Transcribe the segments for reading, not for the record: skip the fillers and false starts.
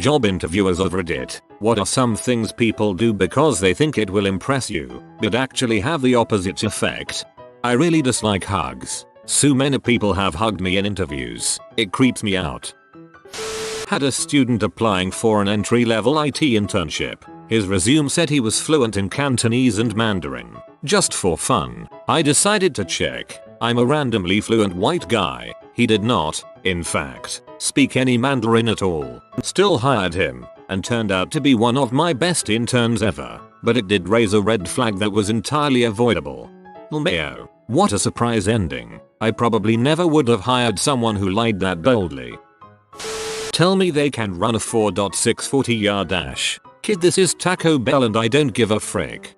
Job interviewers of Reddit. What are some things people do because they think it will impress you, but actually have the opposite effect? I really dislike hugs. So many people have hugged me in interviews. It creeps me out. Had a student applying for an entry-level IT internship. His resume said he was fluent in Cantonese and Mandarin. Just for fun, I decided to check. I'm a randomly fluent white guy. He did not, in fact, speak any Mandarin at all. Still hired him, and turned out to be one of my best interns ever. But it did raise a red flag that was entirely avoidable. LMAO. What a surprise ending. I probably never would have hired someone who lied that boldly. Tell me they can run a 4.640 yard dash. Kid, this is Taco Bell and I don't give a frick.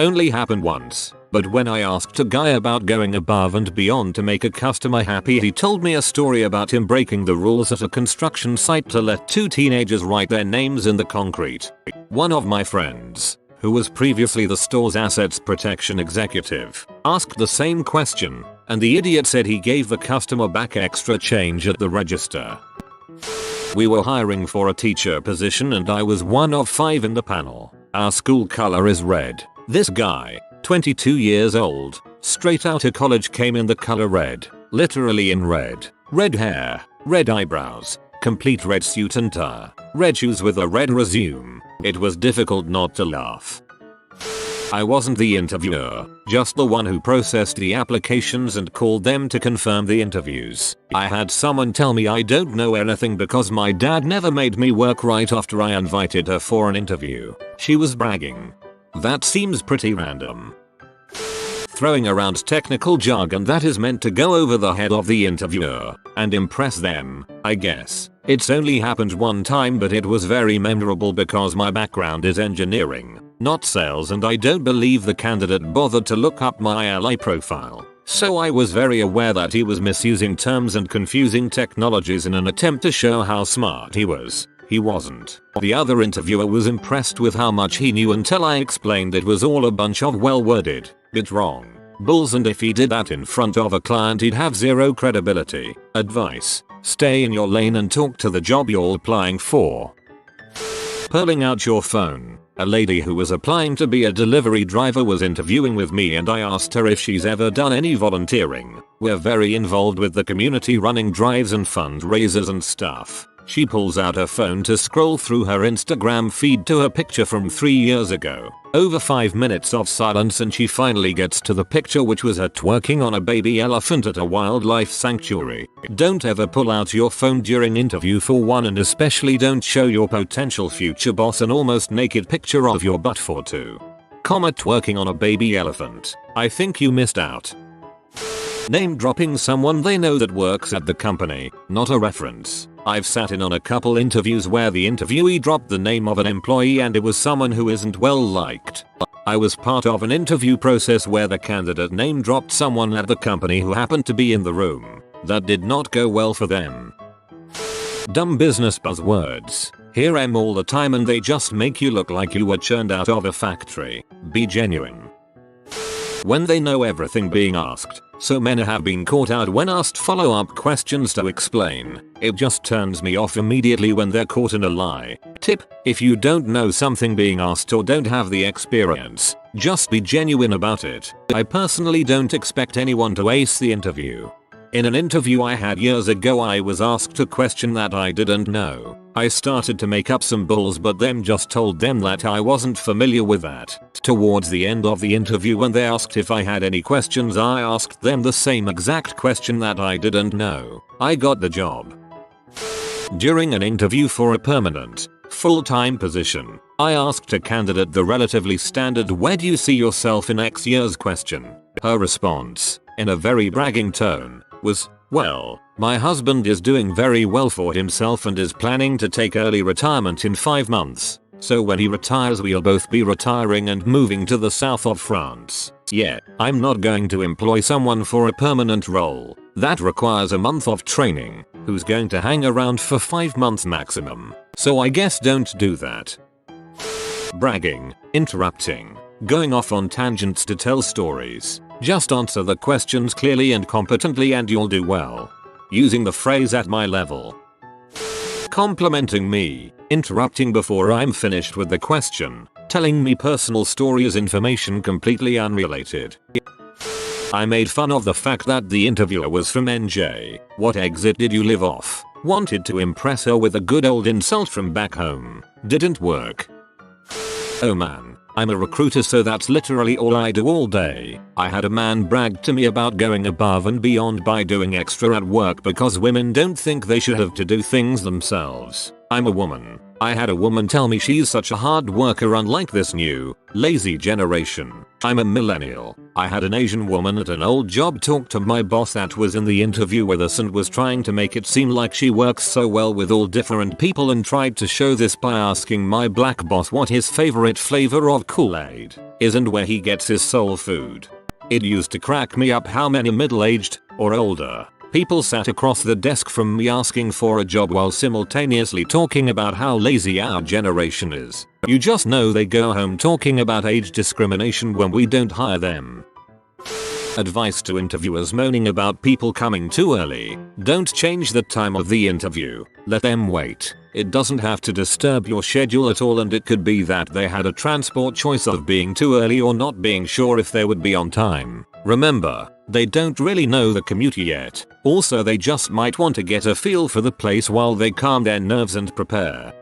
Only happened once, but when I asked a guy about going above and beyond to make a customer happy, he told me a story about him breaking the rules at a construction site to let two teenagers write their names in the concrete. One of my friends, who was previously the store's assets protection executive, asked the same question, and the idiot said he gave the customer back extra change at the register. We were hiring for a teacher position and I was one of 5 in the panel. Our school color is red. This guy, 22 years old, straight out of college, came in the color red, literally in red. Red hair, red eyebrows, complete red suit and tie, red shoes with a red resume. It was difficult not to laugh. I wasn't the interviewer, just the one who processed the applications and called them to confirm the interviews. I had someone tell me I don't know anything because my dad never made me work right after I invited her for an interview. She was bragging. That seems pretty random. Throwing around technical jargon that is meant to go over the head of the interviewer and impress them, I guess. It's only happened one time, but it was very memorable because my background is engineering, not sales, and I don't believe the candidate bothered to look up my ally profile. So I was very aware that he was misusing terms and confusing technologies in an attempt to show how smart he was. He wasn't. The other interviewer was impressed with how much he knew until I explained it was all a bunch of well-worded, but wrong bulls, and if he did that in front of a client he'd have zero credibility. Advice: stay in your lane and talk to the job you're applying for. Pulling out your phone. A lady who was applying to be a delivery driver was interviewing with me and I asked her if she's ever done any volunteering. We're very involved with the community, running drives and fundraisers and stuff. She pulls out her phone to scroll through her Instagram feed to her picture from 3 years ago. Over 5 minutes of silence and she finally gets to the picture, which was her twerking on a baby elephant at a wildlife sanctuary. Don't ever pull out your phone during interview for one, and especially don't show your potential future boss an almost naked picture of your butt for 2. Twerking on a baby elephant. I think you missed out. Name dropping someone they know that works at the company, not a reference. I've sat in on a couple interviews where the interviewee dropped the name of an employee and it was someone who isn't well liked. I was part of an interview process where the candidate name dropped someone at the company who happened to be in the room. That did not go well for them. Dumb business buzzwords. Hear them all the time and they just make you look like you were churned out of a factory. Be genuine. When they know everything being asked, so many have been caught out when asked follow-up questions to explain. It just turns me off immediately when they're caught in a lie. Tip: if you don't know something being asked or don't have the experience, just be genuine about it. I personally don't expect anyone to ace the interview. In an interview I had years ago, I was asked a question that I didn't know. I started to make up some bulls but then just told them that I wasn't familiar with that. Towards the end of the interview, when they asked if I had any questions, I asked them the same exact question that I didn't know. I got the job. During an interview for a permanent, full-time position, I asked a candidate the relatively standard "where do you see yourself in X years" question. Her response, in a very bragging tone, was, "Well, my husband is doing very well for himself and is planning to take early retirement in 5 months. So when he retires we'll both be retiring and moving to the south of France. Yeah, I'm not going to employ someone for a permanent role that requires a month of training, who's going to hang around for 5 months maximum. So I guess don't do that." Bragging, interrupting, going off on tangents to tell stories. Just answer the questions clearly and competently and you'll do well. Using the phrase "at my level." complimenting me, interrupting before I'm finished with the question, telling me personal stories, information completely unrelated. I made fun of the fact that the interviewer was from NJ. What exit did you live off? Wanted to impress her with a good old insult from back home. Didn't work. Oh man, I'm a recruiter, so that's literally all I do all day. I had a man brag to me about going above and beyond by doing extra at work because women don't think they should have to do things themselves. I'm a woman. I had a woman tell me she's such a hard worker, unlike this new, lazy generation. I'm a millennial. I had an Asian woman at an old job talk to my boss that was in the interview with us and was trying to make it seem like she works so well with all different people, and tried to show this by asking my black boss what his favorite flavor of Kool-Aid is and where he gets his soul food. It used to crack me up how many middle-aged, or older, people sat across the desk from me asking for a job while simultaneously talking about how lazy our generation is. You just know they go home talking about age discrimination when we don't hire them. Advice to interviewers moaning about people coming too early. Don't change the time of the interview. Let them wait. It doesn't have to disturb your schedule at all, and it could be that they had a transport choice of being too early or not being sure if they would be on time. Remember, they don't really know the commute yet. Also, they just might want to get a feel for the place while they calm their nerves and prepare.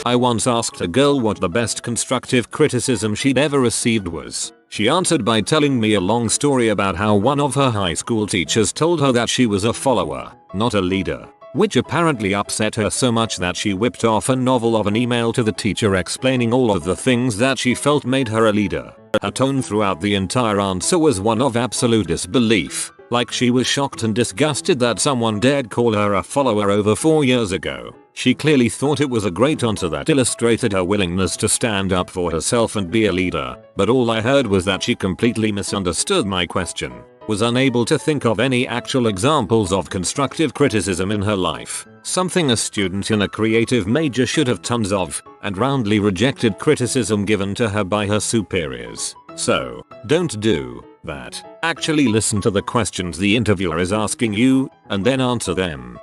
I once asked a girl what the best constructive criticism she'd ever received was. She answered by telling me a long story about how one of her high school teachers told her that she was a follower, not a leader, which apparently upset her so much that she whipped off a novel of an email to the teacher explaining all of the things that she felt made her a leader. Her tone throughout the entire answer was one of absolute disbelief, like she was shocked and disgusted that someone dared call her a follower over 4 years ago. She clearly thought it was a great answer that illustrated her willingness to stand up for herself and be a leader, but all I heard was that she completely misunderstood my question, was unable to think of any actual examples of constructive criticism in her life, something a student in a creative major should have tons of, and roundly rejected criticism given to her by her superiors. So, don't do that. Actually listen to the questions the interviewer is asking you, and then answer them.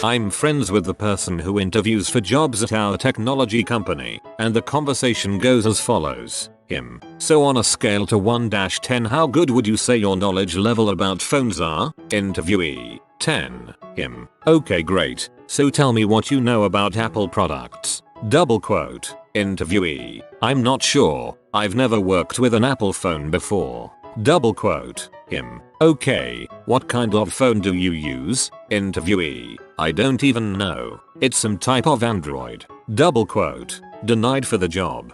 I'm friends with the person who interviews for jobs at our technology company, and the conversation goes as follows. Him. So on a scale to 1-10, how good would you say your knowledge level about phones are? Interviewee. 10. Him. Okay, great. So tell me what you know about Apple products. Double quote. Interviewee. I'm not sure. I've never worked with an Apple phone before. Double quote. Him. Okay, what kind of phone do you use? Interviewee. I don't even know. It's some type of Android. Double quote. Denied for the job.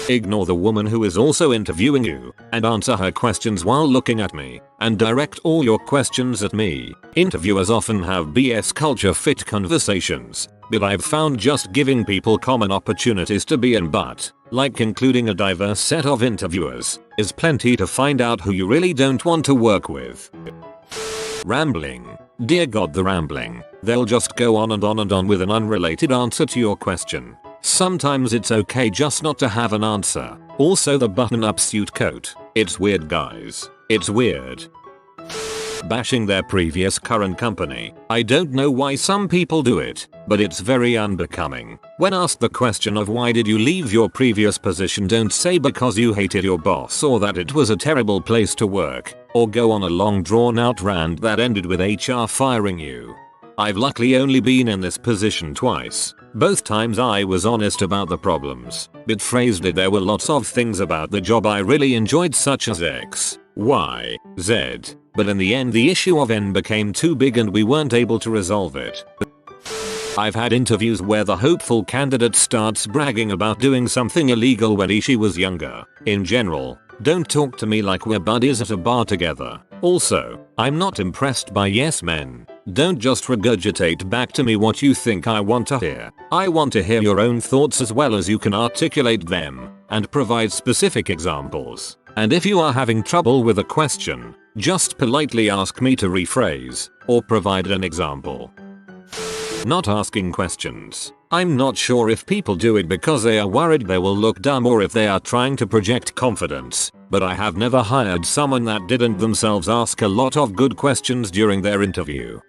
Ignore the woman who is also interviewing you, and answer her questions while looking at me, and direct all your questions at me. Interviewers often have BS culture fit conversations, but I've found just giving people common opportunities to be in, but, like including a diverse set of interviewers, is plenty to find out who you really don't want to work with. Rambling. Dear God, the rambling. They'll just go on and on and on with an unrelated answer to your question. Sometimes it's okay just not to have an answer. Also the button-up suit coat. It's weird, guys. It's weird. Bashing their previous current company. I don't know why some people do it, but it's very unbecoming. When asked the question of why did you leave your previous position, don't say because you hated your boss or that it was a terrible place to work, or go on a long drawn out rant that ended with HR firing you. I've luckily only been in this position twice. Both times I was honest about the problems, but phrased it there were lots of things about the job I really enjoyed, such as X, Y, Z, but in the end the issue of N became too big and we weren't able to resolve it. I've had interviews where the hopeful candidate starts bragging about doing something illegal when she was younger. In general, don't talk to me like we're buddies at a bar together. Also, I'm not impressed by yes men. Don't just regurgitate back to me what you think I want to hear. I want to hear your own thoughts as well as you can articulate them, and provide specific examples. And if you are having trouble with a question, just politely ask me to rephrase, or provide an example. Not asking questions. I'm not sure if people do it because they are worried they will look dumb or if they are trying to project confidence, but I have never hired someone that didn't themselves ask a lot of good questions during their interview.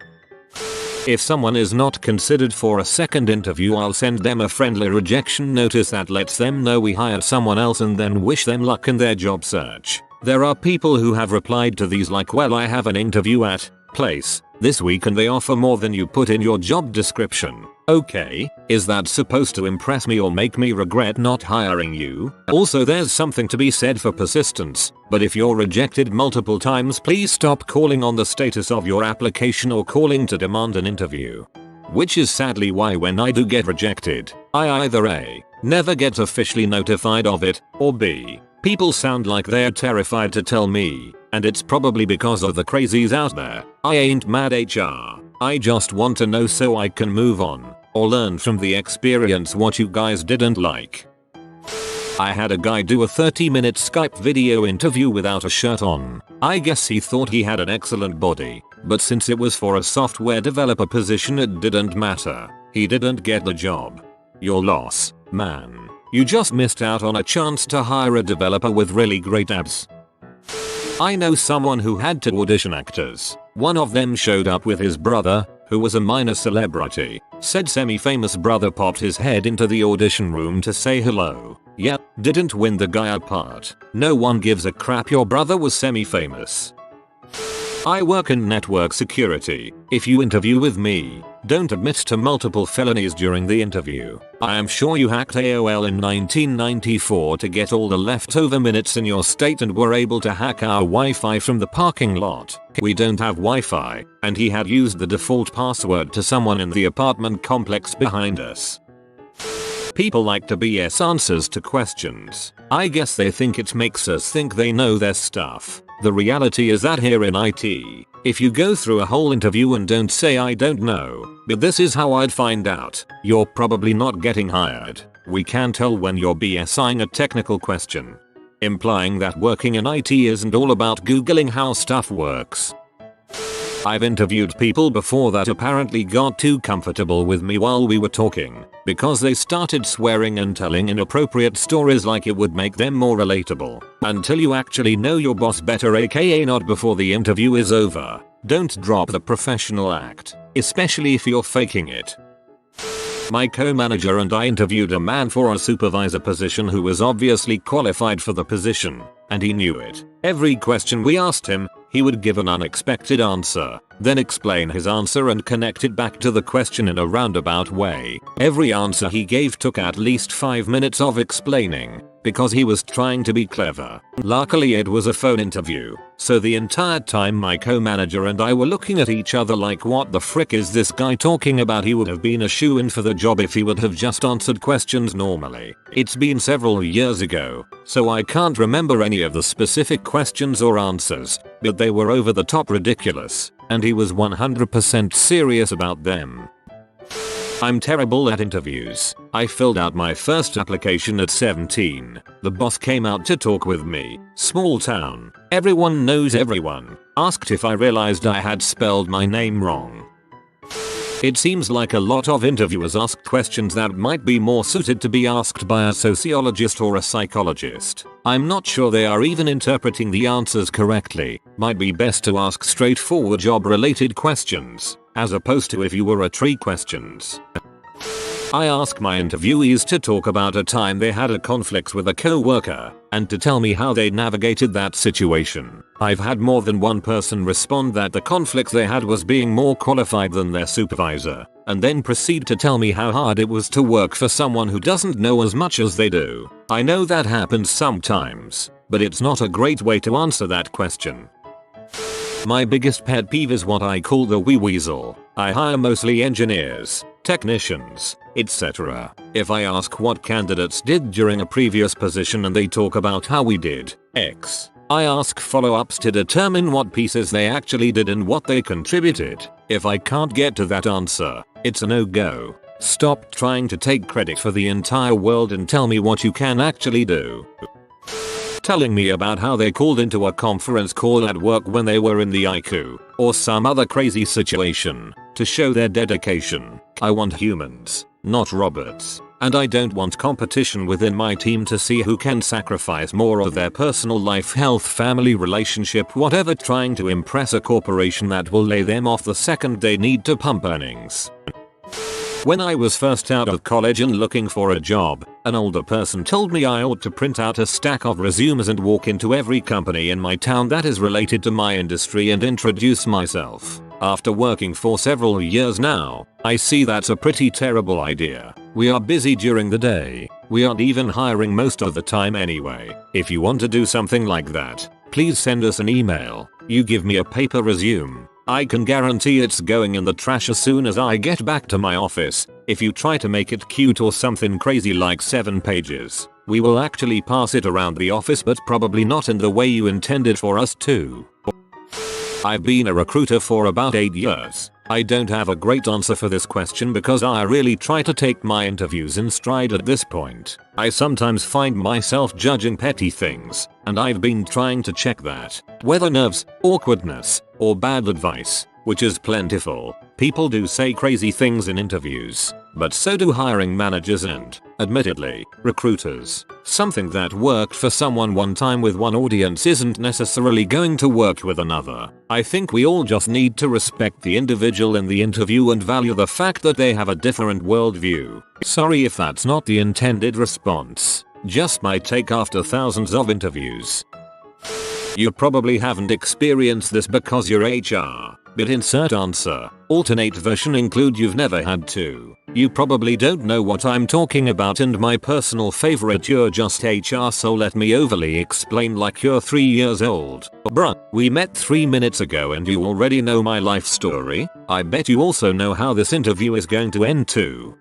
If someone is not considered for a second interview, I'll send them a friendly rejection notice that lets them know we hired someone else and then wish them luck in their job search. There are people who have replied to these like, well, I have an interview at place this week and they offer more than you put in your job description. Okay, is that supposed to impress me or make me regret not hiring you? Also, there's something to be said for persistence, but if you're rejected multiple times, please stop calling on the status of your application or calling to demand an interview. Which is sadly why when I do get rejected, I either A, never get officially notified of it, or B, people sound like they're terrified to tell me, and it's probably because of the crazies out there. I ain't mad HR. I just want to know so I can move on, or learn from the experience what you guys didn't like. I had a guy do a 30-minute Skype video interview without a shirt on. I guess he thought he had an excellent body, but since it was for a software developer position it didn't matter. He didn't get the job. Your loss, man. You just missed out on a chance to hire a developer with really great abs. I know someone who had to audition actors. One of them showed up with his brother, who was a minor celebrity. Said semi-famous brother popped his head into the audition room to say hello. Yep, didn't win the guy part. No one gives a crap your brother was semi-famous. I work in network security. If you interview with me, don't admit to multiple felonies during the interview. I am sure you hacked AOL in 1994 to get all the leftover minutes in your state and were able to hack our Wi-Fi from the parking lot. We don't have Wi-Fi, and he had used the default password to someone in the apartment complex behind us. People like to BS answers to questions. I guess they think it makes us think they know their stuff. The reality is that here in IT, if you go through a whole interview and don't say I don't know, but this is how I'd find out, you're probably not getting hired. We can tell when you're BSing a technical question. Implying that working in IT isn't all about googling how stuff works. I've interviewed people before that apparently got too comfortable with me while we were talking, because they started swearing and telling inappropriate stories like it would make them more relatable. Until you actually know your boss better, aka not before the interview is over. Don't drop the professional act, especially if you're faking it. My co-manager and I interviewed a man for a supervisor position who was obviously qualified for the position, and he knew it. Every question we asked him, he would give an unexpected answer, then explain his answer and connect it back to the question in a roundabout way. Every answer he gave took at least 5 minutes of explaining, because he was trying to be clever. Luckily it was a phone interview, so the entire time my co-manager and I were looking at each other like, what the frick is this guy talking about? He would have been a shoo-in for the job if he would have just answered questions normally. It's been several years ago, so I can't remember any of the specific questions or answers, but they were over the top ridiculous, and he was 100% serious about them. I'm terrible at interviews. I filled out my first application at 17. The boss came out to talk with me. Small town. Everyone knows everyone. Asked if I realized I had spelled my name wrong. It seems like a lot of interviewers ask questions that might be more suited to be asked by a sociologist or a psychologist. I'm not sure they are even interpreting the answers correctly. Might be best to ask straightforward job-related questions, as opposed to if you were a tree questions. I ask my interviewees to talk about a time they had a conflict with a co-worker, and to tell me how they navigated that situation. I've had more than one person respond that the conflict they had was being more qualified than their supervisor, and then proceed to tell me how hard it was to work for someone who doesn't know as much as they do. I know that happens sometimes, but it's not a great way to answer that question. My biggest pet peeve is what I call the weasel. I hire mostly engineers, technicians, etc. If I ask what candidates did during a previous position and they talk about how we did X, I ask follow-ups to determine what pieces they actually did and what they contributed. If I can't get to that answer, it's a no-go. Stop trying to take credit for the entire world and tell me what you can actually do. Telling me about how they called into a conference call at work when they were in the IQ, or some other crazy situation, to show their dedication. I want humans, not robots. and I don't want competition within my team to see who can sacrifice more of their personal life, health, family, relationship, whatever, trying to impress a corporation that will lay them off the second they need to pump earnings. When I was first out of college and looking for a job, an older person told me I ought to print out a stack of resumes and walk into every company in my town that is related to my industry and introduce myself. After working for several years now, I see that's a pretty terrible idea. We are busy during the day. We aren't even hiring most of the time anyway. If you want to do something like that, please send us an email. You give me a paper resume, I can guarantee it's going in the trash as soon as I get back to my office. If you try to make it cute or something crazy like 7 pages, we will actually pass it around the office, but probably not in the way you intended for us to. I've been a recruiter for about 8 years. I don't have a great answer for this question because I really try to take my interviews in stride at this point. I sometimes find myself judging petty things, and I've been trying to check that. Whether nerves, awkwardness, or bad advice, which is plentiful. People do say crazy things in interviews, but so do hiring managers and, admittedly, recruiters. Something that worked for someone one time with one audience isn't necessarily going to work with another. I think we all just need to respect the individual in the interview and value the fact that they have a different worldview. Sorry if that's not the intended response. Just my take after thousands of interviews. You probably haven't experienced this because you're HR, but insert answer. Alternate version include you've never had to. You probably don't know what I'm talking about, and my personal favorite, you're just HR, so let me overly explain like you're 3 years old. Bruh, we met 3 minutes ago and you already know my life story? I bet you also know how this interview is going to end too.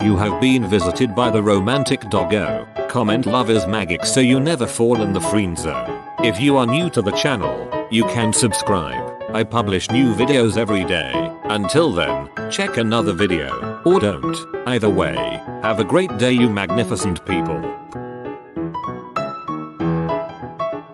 You have been visited by the romantic doggo. Comment love is magic so you never fall in the friend zone. If you are new to the channel, you can subscribe. I publish new videos every day. Until then, check another video, or don't. Either way, have a great day you magnificent people.